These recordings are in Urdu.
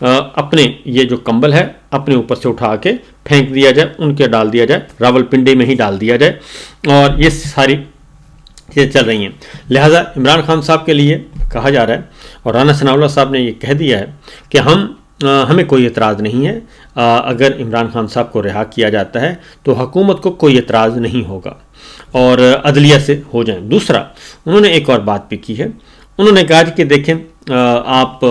اپنے یہ جو کمبل ہے اپنے اوپر سے اٹھا کے پھینک دیا جائے، ان کے ڈال دیا جائے، راولپنڈی میں ہی ڈال دیا جائے، اور یہ ساری چیزیں چل رہی ہیں۔ لہٰذا عمران خان صاحب کے لیے کہا جا رہا ہے، اور رانا ثناء اللہ صاحب نے یہ کہہ دیا ہے کہ ہمیں کوئی اعتراض نہیں ہے، اگر عمران خان صاحب کو رہا کیا جاتا ہے تو حکومت کو کوئی اعتراض نہیں ہوگا اور عدلیہ سے ہو جائیں۔ دوسرا انہوں نے ایک اور بات بھی کی ہے، انہوں نے کہا کہ دیکھیں آپ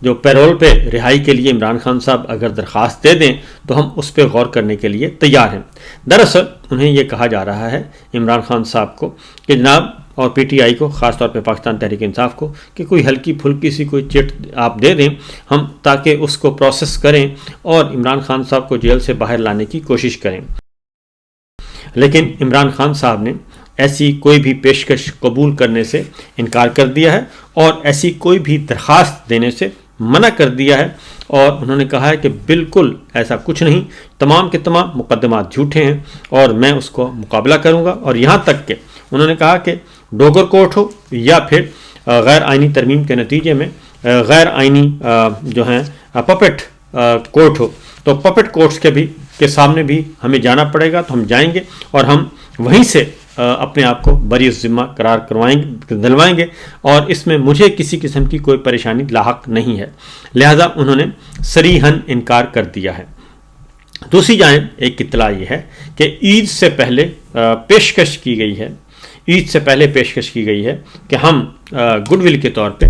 جو پیرول پہ رہائی کے لیے عمران خان صاحب اگر درخواست دے دیں تو ہم اس پہ غور کرنے کے لیے تیار ہیں۔ دراصل انہیں یہ کہا جا رہا ہے عمران خان صاحب کو کہ جناب، اور پی ٹی آئی کو، خاص طور پہ پاکستان تحریک انصاف کو، کہ کوئی ہلکی پھلکی سی کوئی چٹ آپ دے دیں ہم، تاکہ اس کو پروسیس کریں اور عمران خان صاحب کو جیل سے باہر لانے کی کوشش کریں۔ لیکن عمران خان صاحب نے ایسی کوئی بھی پیشکش قبول کرنے سے انکار کر دیا ہے اور ایسی کوئی بھی درخواست دینے سے منع کر دیا ہے، اور انہوں نے کہا ہے کہ بالکل ایسا کچھ نہیں، تمام کے تمام مقدمات جھوٹے ہیں اور میں اس کو مقابلہ کروں گا۔ اور یہاں تک کہ انہوں نے کہا کہ ڈوگر کورٹ ہو یا پھر غیر آئینی ترمیم کے نتیجے میں غیر آئینی جو ہیں پپٹ کورٹ ہو، تو پپٹ کورٹس کے سامنے بھی ہمیں جانا پڑے گا، تو ہم جائیں گے اور ہم وہیں سے اپنے آپ کو بری ذمہ قرار دلوائیں گے، اور اس میں مجھے کسی قسم کی کوئی پریشانی لاحق نہیں ہے۔ لہذا انہوں نے صریحاً انکار کر دیا ہے۔ دوسری جانب ایک اطلاع یہ ہے کہ عید سے پہلے پیشکش کی گئی ہے کہ ہم گڈ ول کے طور پہ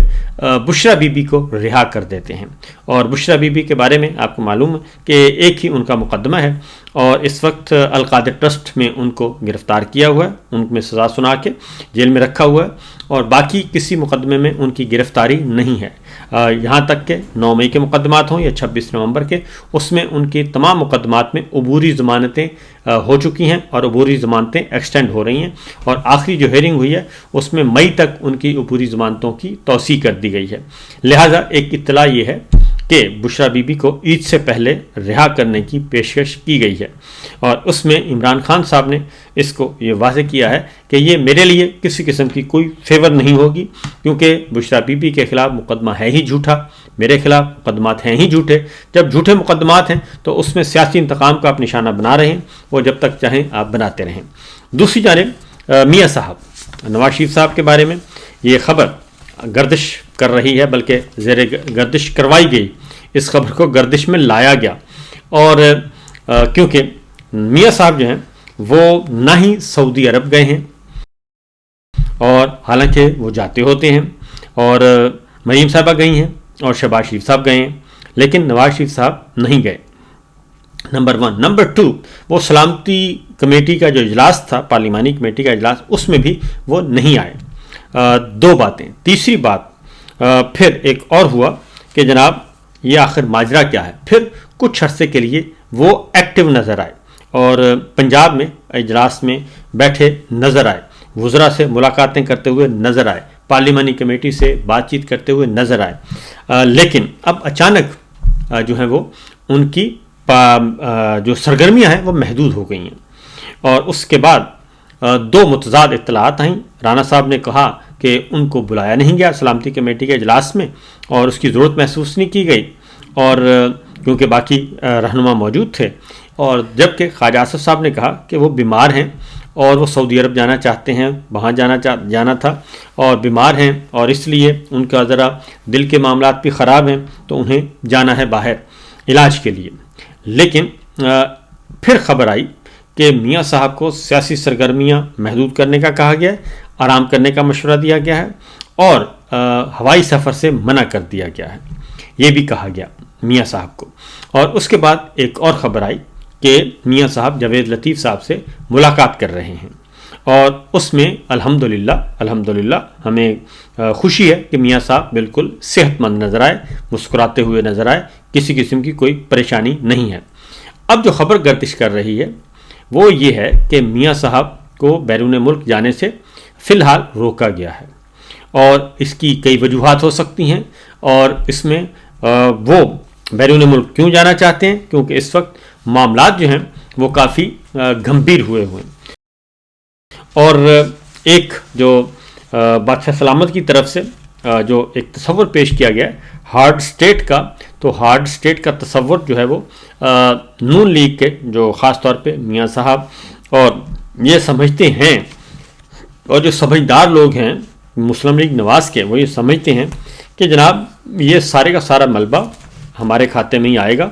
بشرا بی بی کو رہا کر دیتے ہیں، اور بشرا بی بی کے بارے میں آپ کو معلوم ہے کہ ایک ہی ان کا مقدمہ ہے، اور اس وقت القادر ٹرسٹ میں ان کو گرفتار کیا ہوا ہے، ان میں سزا سنا کے جیل میں رکھا ہوا ہے، اور باقی کسی مقدمے میں ان کی گرفتاری نہیں ہے، یہاں تک کہ 9 مئی کے مقدمات ہوں یا 26 نومبر کے، اس میں ان کی تمام مقدمات میں عبوری ضمانتیں ہو چکی ہیں اور عبوری ضمانتیں ایکسٹینڈ ہو رہی ہیں، اور آخری جو ہیئرنگ ہوئی ہے اس میں مئی تک ان کی عبوری ضمانتوں کی توسیع کر دی گئی ہے۔ لہٰذا ایک اطلاع یہ ہے کہ بشرا بی بی کو عید سے پہلے رہا کرنے کی پیشکش کی گئی ہے، اور اس میں عمران خان صاحب نے اس کو یہ واضح کیا ہے کہ یہ میرے لیے کسی قسم کی کوئی فیور نہیں ہوگی، کیونکہ بشرا بی بی کے خلاف مقدمہ ہے ہی جھوٹا، میرے خلاف مقدمات ہیں ہی جھوٹے۔ جب جھوٹے مقدمات ہیں تو اس میں سیاسی انتقام کا آپ نشانہ بنا رہے ہیں، وہ جب تک چاہیں آپ بناتے رہیں۔ دوسری جانب میاں صاحب نواز شریف صاحب کے بارے میں یہ خبر گردش کر رہی ہے، بلکہ زیر گردش کروائی گئی، اس خبر کو گردش میں لایا گیا، اور کیونکہ میاں صاحب جو ہیں وہ نہ ہی سعودی عرب گئے ہیں، اور حالانکہ وہ جاتے ہوتے ہیں، اور مریم صاحبہ گئی ہیں اور شہباز شریف صاحب گئے ہیں، لیکن نواز شریف صاحب نہیں گئے، نمبر 1۔ نمبر 2، وہ سلامتی کمیٹی کا جو اجلاس تھا، پارلیمانی کمیٹی کا اجلاس، اس میں بھی وہ نہیں آئے۔ 2 باتیں۔ تیسری بات پھر ایک اور ہوا کہ جناب یہ آخر ماجرا کیا ہے، پھر کچھ عرصے کے لیے وہ ایکٹیو نظر آئے اور پنجاب میں اجلاس میں بیٹھے نظر آئے، وزراء سے ملاقاتیں کرتے ہوئے نظر آئے، پارلیمانی کمیٹی سے بات چیت کرتے ہوئے نظر آئے، لیکن اب اچانک جو ہے وہ ان کی جو سرگرمیاں ہیں وہ محدود ہو گئی ہیں، اور اس کے بعد 2 متضاد اطلاعات آئیں۔ رانا صاحب نے کہا کہ ان کو بلایا نہیں گیا سلامتی کمیٹی کے اجلاس میں، اور اس کی ضرورت محسوس نہیں کی گئی، اور کیونکہ باقی رہنما موجود تھے، اور جبکہ خواجہ آصف صاحب نے کہا کہ وہ بیمار ہیں اور وہ سعودی عرب جانا چاہتے ہیں، وہاں جانا تھا اور بیمار ہیں، اور اس لیے ان کا ذرا دل کے معاملات بھی خراب ہیں، تو انہیں جانا ہے باہر علاج کے لیے۔ لیکن پھر خبر آئی کہ میاں صاحب کو سیاسی سرگرمیاں محدود کرنے کا کہا گیا ہے، آرام کرنے کا مشورہ دیا گیا ہے، اور ہوائی سفر سے منع کر دیا گیا ہے، یہ بھی کہا گیا میاں صاحب کو۔ اور اس کے بعد ایک اور خبر آئی کہ میاں صاحب جاوید لطیف صاحب سے ملاقات کر رہے ہیں، اور اس میں الحمدللہ ہمیں خوشی ہے کہ میاں صاحب بالکل صحت مند نظر آئے، مسکراتے ہوئے نظر آئے، کسی قسم کی کوئی پریشانی نہیں ہے۔ اب جو خبر گردش کر رہی ہے وہ یہ ہے کہ میاں صاحب کو بیرون ملک جانے سے فی الحال روکا گیا ہے، اور اس کی کئی وجوہات ہو سکتی ہیں، اور اس میں وہ بیرون ملک کیوں جانا چاہتے ہیں، کیونکہ اس وقت معاملات جو ہیں وہ کافی گھمبیر ہوئے ہیں، اور ایک جو بادشاہ سلامت کی طرف سے جو ایک تصور پیش کیا گیا ہے ہارڈ اسٹیٹ کا، تو ہارڈ اسٹیٹ کا تصور جو ہے وہ نون لیگ کے جو خاص طور پہ میاں صاحب اور یہ سمجھتے ہیں، اور جو سمجھدار لوگ ہیں مسلم لیگ نواز کے، وہ یہ سمجھتے ہیں کہ جناب یہ سارے کا سارا ملبہ ہمارے کھاتے میں ہی آئے گا،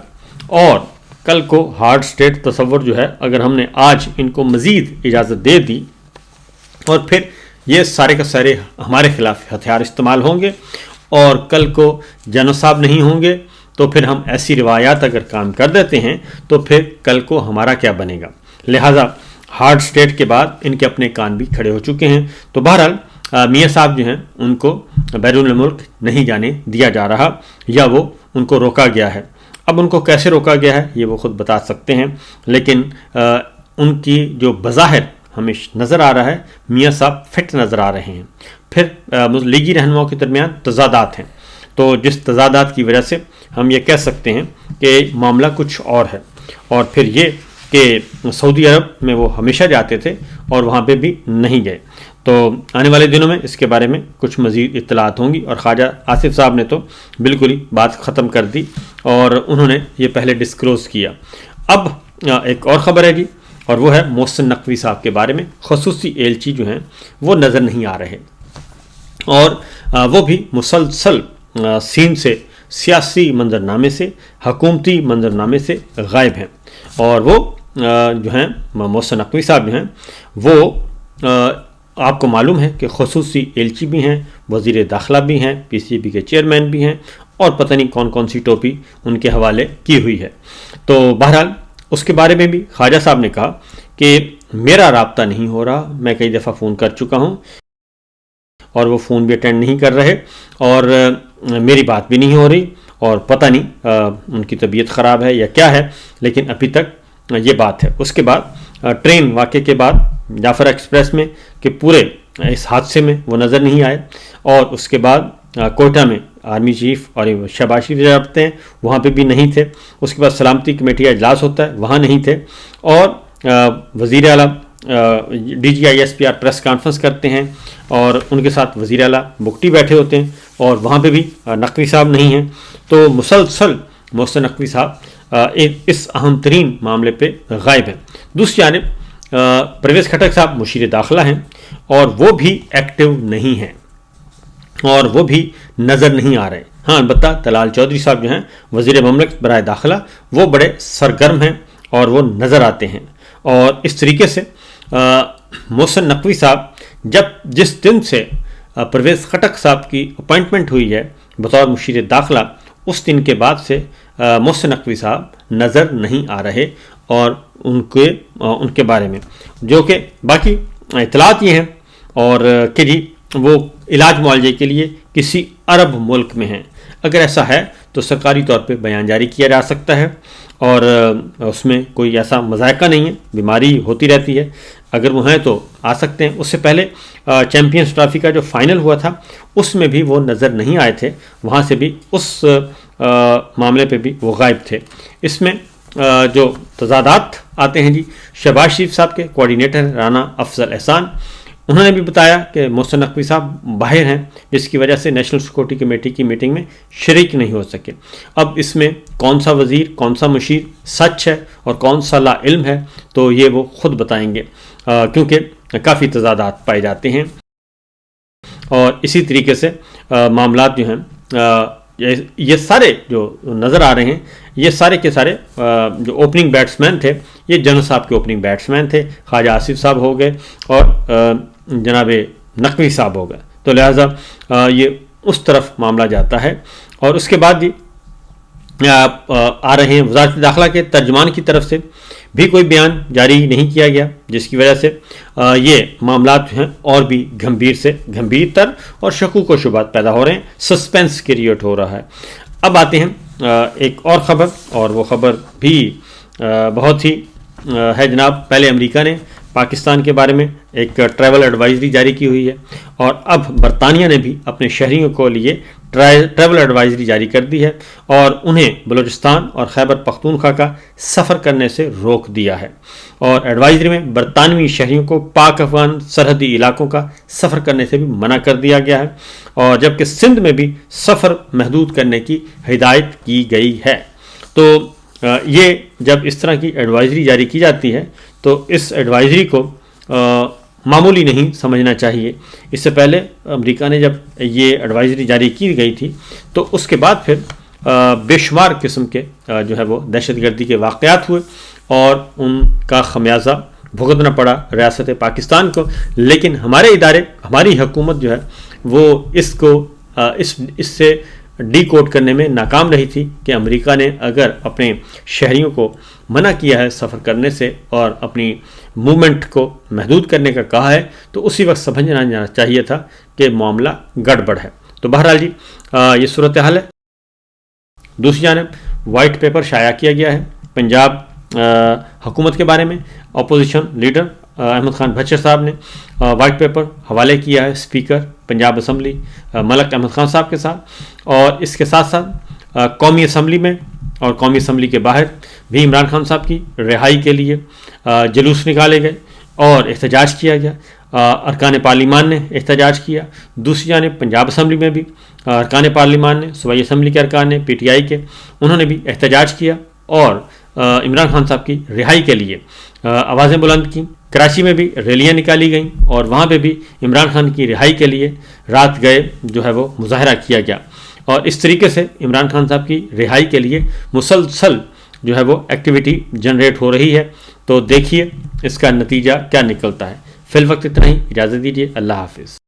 اور کل کو ہارڈ اسٹیٹ تصور جو ہے اگر ہم نے آج ان کو مزید اجازت دے دی اور پھر یہ سارے کا سارے ہمارے خلاف ہتھیار استعمال ہوں گے اور کل کو جنوساب نہیں ہوں گے، تو پھر ہم ایسی روایات اگر کام کر دیتے ہیں تو پھر کل کو ہمارا کیا بنے گا۔ لہٰذا ہارڈ اسٹیٹ کے بعد ان کے اپنے کان بھی کھڑے ہو چکے ہیں۔ تو بہرحال میاں صاحب جو ہیں ان کو بیرون الملک نہیں جانے دیا جا رہا، یا وہ ان کو روکا گیا ہے۔ اب ان کو کیسے روکا گیا ہے یہ وہ خود بتا سکتے ہیں، لیکن ان کی جو بظاہر ہمیں نظر آ رہا ہے میاں صاحب فٹ نظر آ رہے ہیں۔ پھر لیگی رہنماؤں کے درمیان تضادات ہیں، تو جس تضادات کی وجہ سے ہم یہ کہہ سکتے ہیں کہ معاملہ کچھ اور ہے۔ اور پھر یہ کہ سعودی عرب میں وہ ہمیشہ جاتے تھے اور وہاں پہ بھی نہیں گئے، تو آنے والے دنوں میں اس کے بارے میں کچھ مزید اطلاعات ہوں گی۔ اور خواجہ آصف صاحب نے تو بالکل ہی بات ختم کر دی اور انہوں نے یہ پہلے ڈسکلوز کیا۔ اب ایک اور خبر ہے جی، اور وہ ہے محسن نقوی صاحب کے بارے میں۔ خصوصی ایلچی جو ہیں وہ نظر نہیں آ رہے، اور وہ بھی مسلسل سین سے سیاسی منظرنامے سے، حکومتی منظرنامے سے غائب ہیں۔ اور وہ جو ہیں محسن نقوی صاحب جو ہیں وہ آپ کو معلوم ہے کہ خصوصی ایلچی بھی ہیں، وزیر داخلہ بھی ہیں، پی سی بی کے چیئرمین بھی ہیں، اور پتہ نہیں کون کون سی ٹوپی ان کے حوالے کی ہوئی ہے۔ تو بہرحال اس کے بارے میں بھی خواجہ صاحب نے کہا کہ میرا رابطہ نہیں ہو رہا، میں کئی دفعہ فون کر چکا ہوں اور وہ فون بھی اٹینڈ نہیں کر رہے، اور میری بات بھی نہیں ہو رہی، اور پتہ نہیں ان کی طبیعت خراب ہے یا کیا ہے، لیکن ابھی تک یہ بات ہے۔ اس کے بعد ٹرین واقعے کے بعد جعفر ایکسپریس میں کہ پورے اس حادثے میں وہ نظر نہیں آئے، اور اس کے بعد کوئٹہ میں آرمی چیف اور شہباز شریف رابطے ہیں وہاں پہ بھی نہیں تھے۔ اس کے بعد سلامتی کمیٹی کا اجلاس ہوتا ہے وہاں نہیں تھے، اور وزیر اعلیٰ D G I S P R press conference کرتے ہیں اور ان کے ساتھ وزیر اعلیٰ بگٹی بیٹھے ہوتے ہیں، اور وہاں پہ بھی نقوی صاحب نہیں ہیں۔ تو مسلسل محسن نقوی صاحب اس اہم ترین معاملے پہ غائب ہیں۔ دوسری جانب پرویز خٹک صاحب مشیر داخلہ ہیں، اور وہ بھی ایکٹیو نہیں ہیں اور وہ بھی نظر نہیں آ رہے۔ ہاں البتہ طلال چودھری صاحب جو ہیں وزیر مملکت برائے داخلہ، وہ بڑے سرگرم ہیں اور وہ نظر آتے ہیں۔ اور اس طریقے سے محسن نقوی صاحب جس دن سے پرویز خٹک صاحب کی اپائنٹمنٹ ہوئی ہے بطور مشیر داخلہ، اس دن کے بعد سے محسن نقوی صاحب نظر نہیں آ رہے، اور ان کے بارے میں جو کہ باقی اطلاعات یہ ہیں اور کہ جی وہ علاج معالجے کے لیے کسی عرب ملک میں ہیں۔ اگر ایسا ہے تو سرکاری طور پہ بیان جاری کیا جا سکتا ہے، اور اس میں کوئی ایسا مذائقہ نہیں ہے، بیماری ہوتی رہتی ہے، اگر وہ ہیں تو آ سکتے ہیں۔ اس سے پہلے چیمپئنز ٹرافی کا جو فائنل ہوا تھا اس میں بھی وہ نظر نہیں آئے تھے، وہاں سے بھی اس معاملے پہ بھی وہ غائب تھے۔ اس میں جو تضادات آتے ہیں جی، شہباز شریف صاحب کے کوارڈینیٹر رانا افضل احسان، انہوں نے بھی بتایا کہ محسن نقوی صاحب باہر ہیں، جس کی وجہ سے نیشنل سیکورٹی کمیٹی کی میٹنگ میں شریک نہیں ہو سکے۔ اب اس میں کون سا وزیر کون سا مشیر سچ ہے اور کون سا لا علم ہے تو یہ وہ خود بتائیں گے، کیونکہ کافی تضادات پائے جاتے ہیں۔ اور اسی طریقے سے معاملات جو ہیں یہ سارے جو نظر آ رہے ہیں، یہ سارے کے سارے جو اوپننگ بیٹسمین تھے یہ جنو صاحب کے اوپننگ بیٹسمین تھے، خواجہ آصف صاحب ہو گئے اور جناب نقوی صاحب ہو گئے، تو لہٰذا یہ اس طرف معاملہ جاتا ہے۔ اور اس کے بعد بھی آ رہے ہیں وزارت داخلہ کے ترجمان کی طرف سے بھی کوئی بیان جاری نہیں کیا گیا، جس کی وجہ سے یہ معاملات جو ہیں اور بھی گمبھیر سے گمبھیر تر اور شکوک و شبہات پیدا ہو رہے ہیں، سسپینس کریٹ ہو رہا ہے۔ اب آتے ہیں ایک اور خبر، اور وہ خبر بھی بہت ہی ہے جناب۔ پہلے امریکہ نے پاکستان کے بارے میں ایک ٹریول ایڈوائزری جاری کی ہوئی ہے، اور اب برطانیہ نے بھی اپنے شہریوں کو لیے ٹریول ایڈوائزری جاری کر دی ہے اور انہیں بلوچستان اور خیبر پختونخوا کا سفر کرنے سے روک دیا ہے، اور ایڈوائزری میں برطانوی شہریوں کو پاک افغان سرحدی علاقوں کا سفر کرنے سے بھی منع کر دیا گیا ہے، اور جبکہ سندھ میں بھی سفر محدود کرنے کی ہدایت کی گئی ہے۔ تو یہ جب اس طرح کی ایڈوائزری جاری کی جاتی ہے تو اس ایڈوائزری کو معمولی نہیں سمجھنا چاہیے۔ اس سے پہلے امریکہ نے جب یہ ایڈوائزری جاری کی گئی تھی تو اس کے بعد پھر بے شمار قسم کے جو ہے وہ دہشت گردی کے واقعات ہوئے اور ان کا خمیازہ بھگتنا پڑا ریاست پاکستان کو، لیکن ہمارے ادارے، ہماری حکومت جو ہے وہ اس سے ڈی کوڈ کرنے میں ناکام رہی تھی کہ امریکہ نے اگر اپنے شہریوں کو منع کیا ہے سفر کرنے سے اور اپنی موومنٹ کو محدود کرنے کا کہا ہے تو اسی وقت سمجھنا جانا چاہیے تھا کہ معاملہ گڑبڑ ہے۔ تو بہرحال جی یہ صورتحال ہے۔ دوسری جانب وائٹ پیپر شائع کیا گیا ہے پنجاب حکومت کے بارے میں۔ اپوزیشن لیڈر احمد خان بچر صاحب نے وائٹ پیپر حوالے کیا ہے اسپیکر پنجاب اسمبلی ملک احمد خان صاحب کے ساتھ، اور اس کے ساتھ ساتھ قومی اسمبلی میں اور قومی اسمبلی کے باہر بھی عمران خان صاحب کی رہائی کے لیے جلوس نکالے گئے اور احتجاج کیا گیا۔ ارکان پارلیمان نے احتجاج کیا۔ دوسری جانب پنجاب اسمبلی میں بھی ارکان پارلیمان نے، صوبائی اسمبلی کے ارکان نے، پی ٹی آئی کے، انہوں نے بھی احتجاج کیا اور عمران خان صاحب کی رہائی کے لیے آوازیں بلند کیں۔ کراچی میں بھی ریلیاں نکالی گئیں اور وہاں پہ بھی عمران خان کی رہائی کے لیے رات گئے جو ہے وہ مظاہرہ کیا گیا، اور اس طریقے سے عمران خان صاحب کی رہائی کے لیے مسلسل جو ہے وہ ایکٹیویٹی جنریٹ ہو رہی ہے۔ تو دیکھیے اس کا نتیجہ کیا نکلتا ہے۔ فی الوقت اتنا ہی، اجازت دیجیے، اللہ حافظ۔